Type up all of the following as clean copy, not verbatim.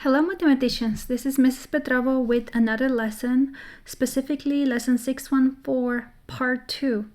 Hello mathematicians, this is Mrs. Petrova with another lesson, specifically lesson 614 part 2.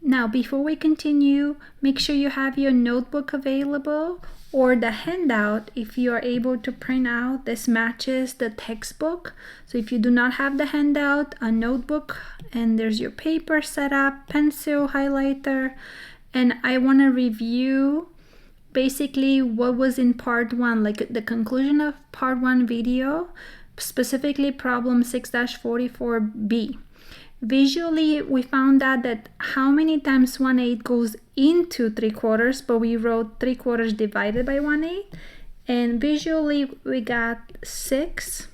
Now before we continue, make sure you have your notebook available or the handout if you are able to print out. This matches the textbook. So if you do not have the handout, a notebook, and there's your paper set up, pencil, highlighter, and I want to review basically what was in part 1, like the conclusion of part 1 video, specifically problem 6-44b. Visually, we found out that how many times 1/8 goes into 3/4, but we wrote 3/4 divided by 1/8, and visually we got 6.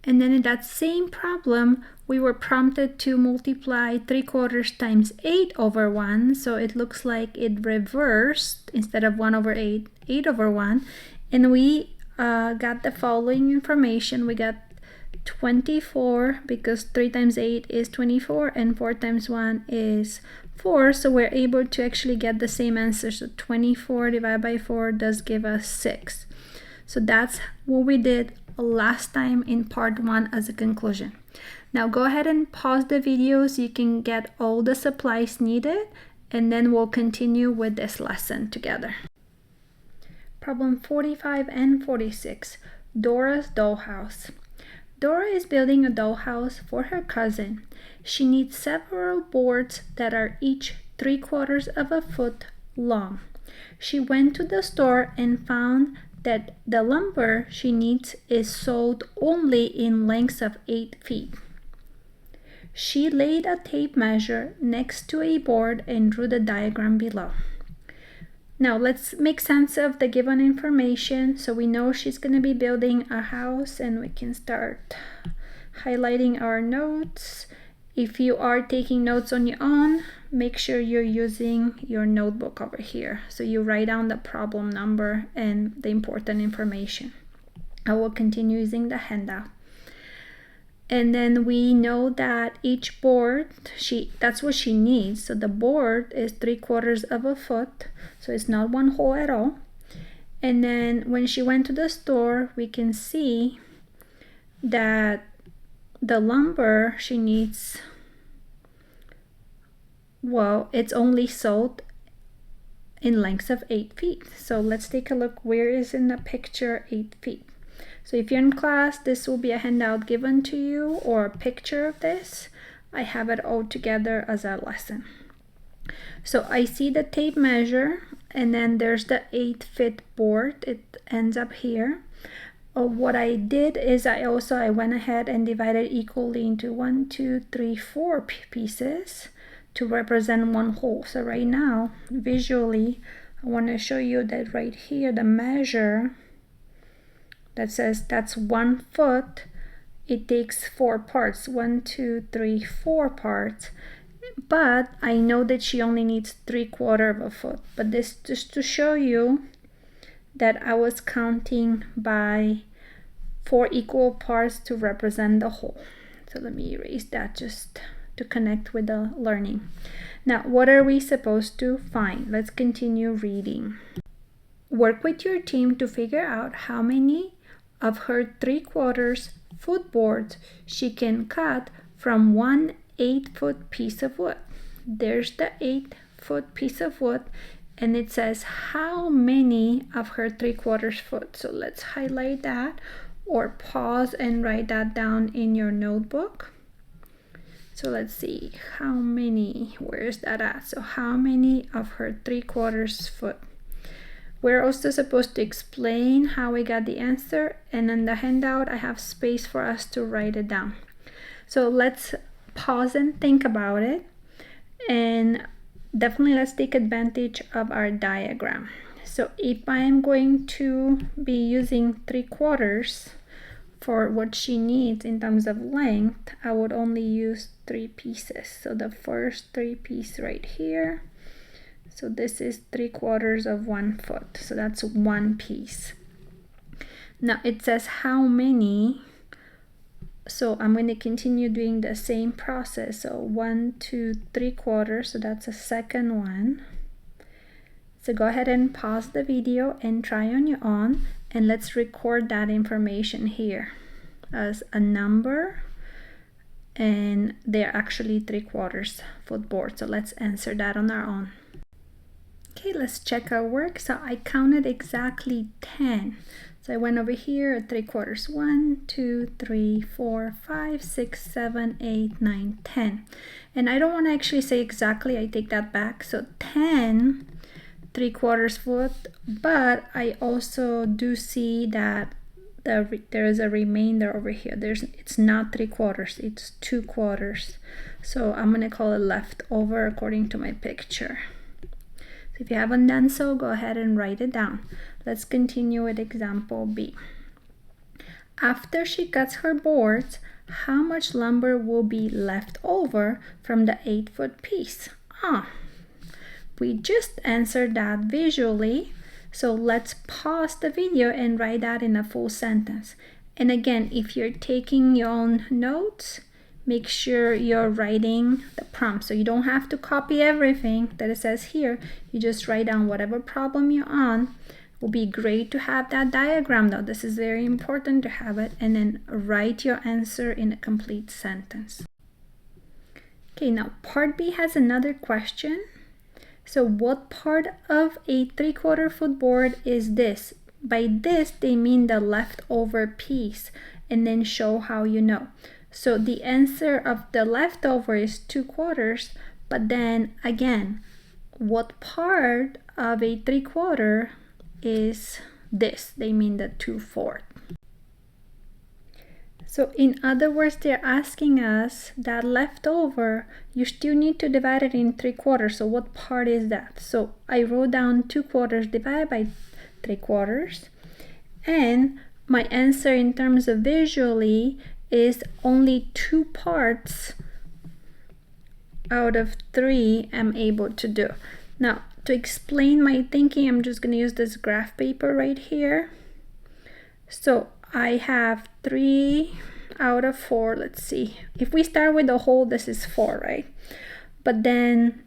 And then in that same problem, we were prompted to multiply 3/4 times 8/1. So it looks like it reversed. Instead of 1/8, 8/1. And we got the following information. We got 24 because 3 times 8 is 24 and 4 times 1 is 4. So we're able to actually get the same answer. So 24 divided by 4 does give us 6. So that's what we did last time in part 1 as a conclusion. Now go ahead and pause the video so you can get all the supplies needed, and then we'll continue with this lesson together. Problem 45 and 46, Dora's dollhouse. Dora is building a dollhouse for her cousin. She needs several boards that are each 3/4 of a foot long. She went to the store and found that the lumber she needs is sold only in lengths of 8 feet. She laid a tape measure next to a board and drew the diagram below. Now let's make sense of the given information. So we know she's going to be building a house, and we can start highlighting our notes. If you are taking notes on your own, make sure you're using your notebook over here. So you write down the problem number and the important information. I will continue using the handout. And then we know that each board, that's what she needs. So the board is 3/4 of a foot. So it's not one hole at all. And then when she went to the store, we can see that the lumber she needs, well, it's only sold in lengths of 8 feet. So let's take a look. Where is in the picture 8 feet? So if you're in class, this will be a handout given to you or a picture of this. I have it all together as a lesson. So I see the tape measure, and then there's the 8-foot board. It ends up here. What I did is I went ahead and divided equally into 1, 2, 3, 4 pieces to represent one whole. So right now, visually, I want to show you that right here, the measure that says that's 1 foot, it takes 4 parts, 1, 2, 3, 4 parts. But I know that she only needs 3/4 of a foot. But this just to show you that I was counting by 4 equal parts to represent the whole. So let me erase that just to connect with the learning. Now, what are we supposed to find? Let's continue reading. Work with your team to figure out how many of her 3/4 foot boards she can cut from one 8-foot piece of wood. There's the 8-foot piece of wood, and it says how many of her 3/4 foot. So let's highlight that or pause and write that down in your notebook. So let's see how many, where's that at? So how many of her 3/4 foot? We're also supposed to explain how we got the answer, and in the handout I have space for us to write it down. So let's pause and think about it, and definitely let's take advantage of our diagram. So if I am going to be using 3/4 for what she needs in terms of length, I would only use 3 pieces. So the first 3 pieces right here. So this is 3/4 of 1 foot. So that's 1 piece. Now it says how many. So I'm going to continue doing the same process. So 1, 2, 3/4. So that's a second one. So go ahead and pause the video and try on your own. and let's record that information here as a number, and they're actually 3/4 footboard. So let's answer that on our own. Okay, let's check our work. So I counted exactly 10. So I went over here at 3/4. 1, 2, 3, 4, 5, 6, 7, 8, 9, 10. And I don't want to actually say exactly, I take that back. So 10 3/4 foot, but I also do see that there is a remainder over here. It's not 3/4, it's 2/4. So I'm going to call it leftover according to my picture. If you haven't done so, go ahead and write it down. Let's continue with example B. After she cuts her boards, how much lumber will be left over from the 8-foot piece? We just answered that visually, so let's pause the video and write that in a full sentence. And again, if you're taking your own notes, make sure you're writing the prompt. So you don't have to copy everything that it says here. You just write down whatever problem you're on. It will be great to have that diagram though. This is very important to have it. And then write your answer in a complete sentence. Okay, now part B has another question. So what part of a 3/4 foot board is this? By this, they mean the leftover piece, and then show how you know. So the answer of the leftover is 2/4, but then again, what part of a 3/4 is this? They mean the 2/4. So in other words, they're asking us that leftover, you still need to divide it in 3/4. So what part is that? So I wrote down 2/4 divided by 3/4, and my answer in terms of visually is only 2 parts out of 3 I'm able to do. Now, to explain my thinking, I'm just going to use this graph paper right here. So I have 3 out of 4. Let's see. If we start with the whole, this is 4, right? But then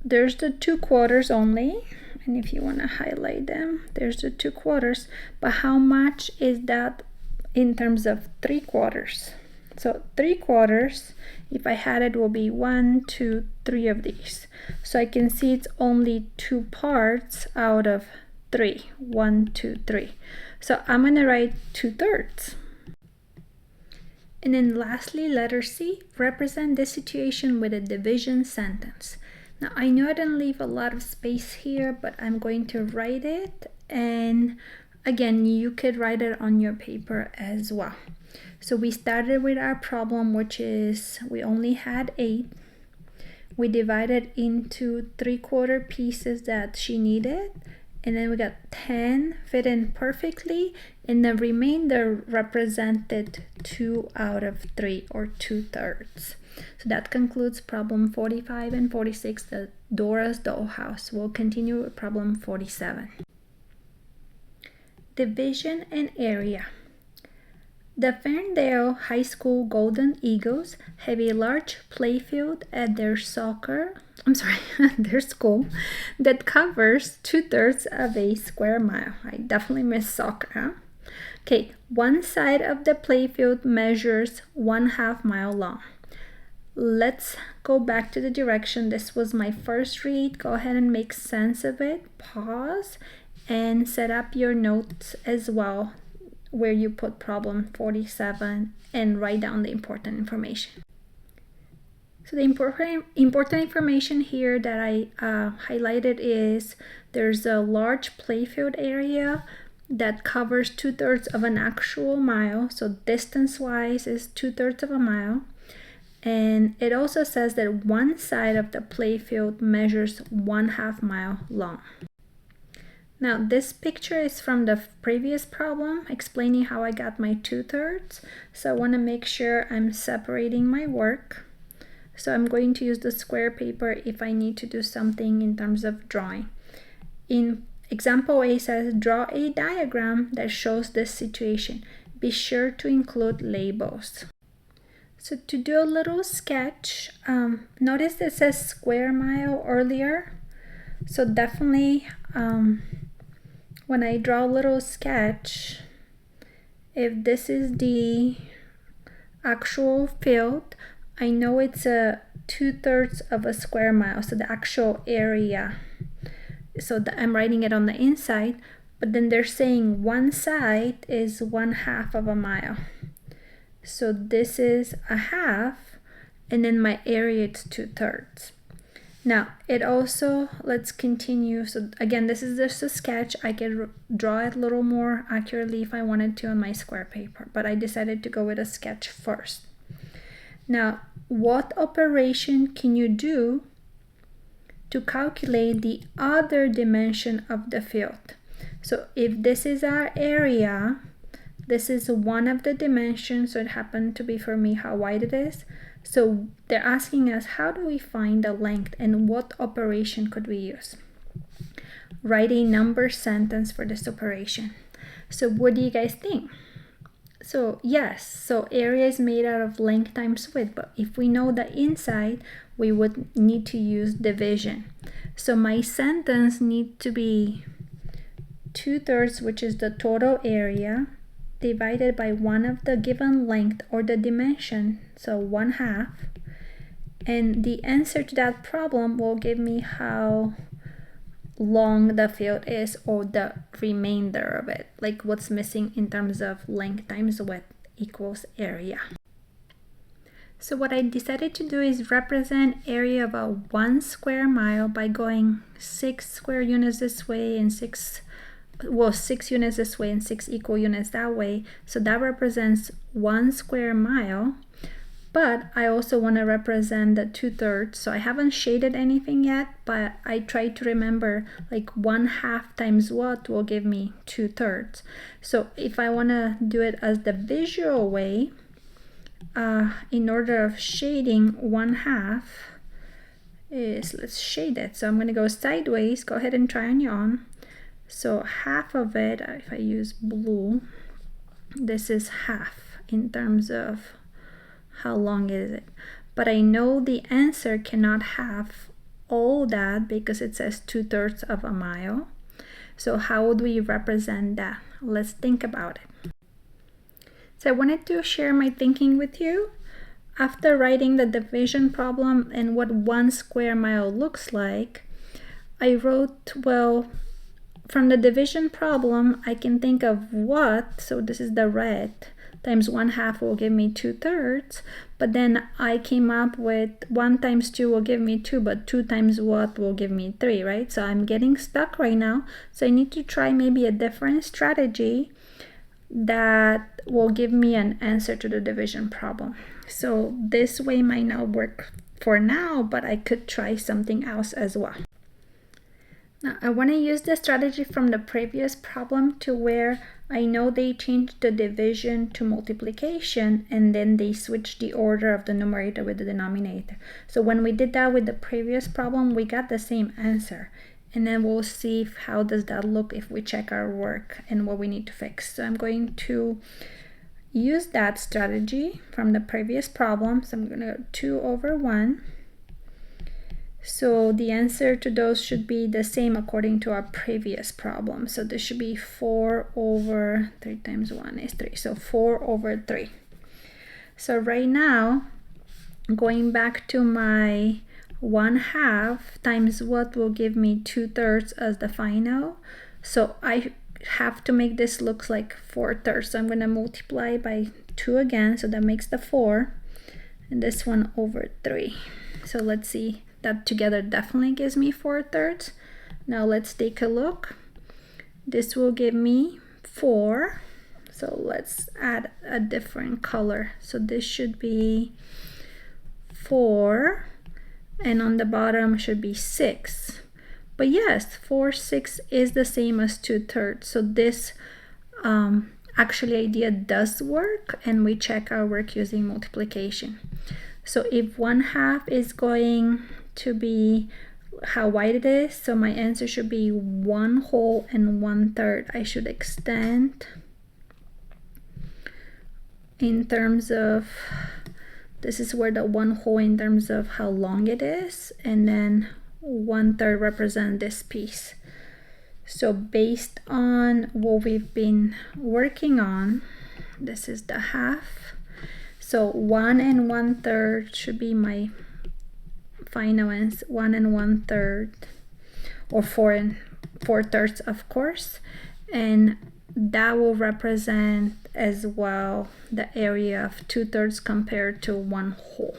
there's the 2/4 only. And if you want to highlight them, there's the 2/4. But how much is that in terms of 3/4? So 3/4, if I had it, will be 1, 2, 3 of these. So I can see it's only 2 parts out of 3. 1, 2, 3. So I'm going to write 2/3. And then lastly, letter C, represent this situation with a division sentence. Now I know I didn't leave a lot of space here, but I'm going to write it, and again, you could write it on your paper as well. So we started with our problem, which is we only had 8. We divided into 3/4 pieces that she needed, and then we got 10 fit in perfectly, and the remainder represented 2 out of 3, or 2/3. So that concludes problem 45 and 46, the Dora's Dollhouse. We'll continue with problem 47. Division and area. The Ferndale High School Golden Eagles have a large playfield at their their school that covers 2/3 of a square mile. I definitely miss soccer, huh? Okay, one side of the playfield measures 1/2 mile long. Let's go back to the direction. This was my first read. Go ahead and make sense of it. Pause and set up your notes as well, where you put problem 47 and write down the important information. So the important information here that I highlighted is there's a large playfield area that covers 2/3 of an actual mile. So distance-wise is 2/3 of a mile. And it also says that one side of the playfield measures 1/2 mile long. Now this picture is from the previous problem explaining how I got my 2/3. So I want to make sure I'm separating my work. So I'm going to use the square paper if I need to do something in terms of drawing. In example A says, draw a diagram that shows this situation. Be sure to include labels. So to do a little sketch, notice it says square mile earlier. So definitely when I draw a little sketch, if this is the actual field, I know it's a 2/3 of a square mile, so the actual area. So I'm writing it on the inside, but then they're saying one side is 1/2 of a mile. So this is a half, and then my area is 2/3. Now it also, let's continue. So again, this is just a sketch. I can draw it a little more accurately if I wanted to on my square paper, but I decided to go with a sketch first. Now, what operation can you do to calculate the other dimension of the field? So if this is our area, this is one of the dimensions, so it happened to be for me how wide it is. So they're asking us, how do we find the length and what operation could we use? Write a number sentence for this operation. So what do you guys think? So yes, so area is made out of length times width, but if we know the inside, we would need to use division. So my sentence needs to be 2/3, which is the total area, divided by one of the given length or the dimension, so 1/2, and the answer to that problem will give me how long the field is, or the remainder of it, like what's missing in terms of length times width equals area. So what I decided to do is represent area of a 1 square mile by going 6 square units this way and 6 units this way and 6 equal units that way. So that represents 1 square mile, but I also want to represent the 2/3. So I haven't shaded anything yet, but I try to remember like 1/2 times what will give me 2/3. So if I want to do it as the visual way, in order of shading 1/2 is, let's shade it. So I'm going to go sideways. Go ahead and try on your own. So half of it, if I use blue, this is half in terms of how long is it. But I know the answer cannot have all that because it says 2/3 of a mile. So how would we represent that? Let's think about it. So I wanted to share my thinking with you. After writing the division problem and what 1 square mile looks like, I wrote, well, from the division problem, I can think of what, so this is the red, times 1/2 will give me 2/3, but then I came up with 1 times 2 will give me 2, but 2 times what will give me 3, right? So I'm getting stuck right now, so I need to try maybe a different strategy that will give me an answer to the division problem. So this way might not work for now, but I could try something else as well. Now, I want to use the strategy from the previous problem to where I know they changed the division to multiplication and then they switched the order of the numerator with the denominator. So when we did that with the previous problem, we got the same answer. And then we'll see how does that look if we check our work and what we need to fix. So I'm going to use that strategy from the previous problem. So I'm going to go 2/1. So the answer to those should be the same according to our previous problem. So this should be 4/3 times 1 is 3. So 4/3. So right now, going back to my 1/2 times what will give me 2/3 as the final. So I have to make this look like 4/3. So I'm going to multiply by 2 again. So that makes the 4. And this one over 3. So let's see. That together definitely gives me 4/3. Now let's take a look. This will give me 4. So let's add a different color. So this should be 4. And on the bottom should be 6. But yes, 4/6 is the same as 2/3. So this actually idea does work, and we check our work using multiplication. So if 1/2 is going to be how wide it is, so my answer should be 1 whole and 1/3. I should extend in terms of, this is where the 1 whole in terms of how long it is, and then 1/3 represent this piece. So based on what we've been working on, this is the half. So 1 1/3 should be my final answer, 1 1/3, or 4/4, of course, and that will represent as well the area of 2/3 compared to 1 whole.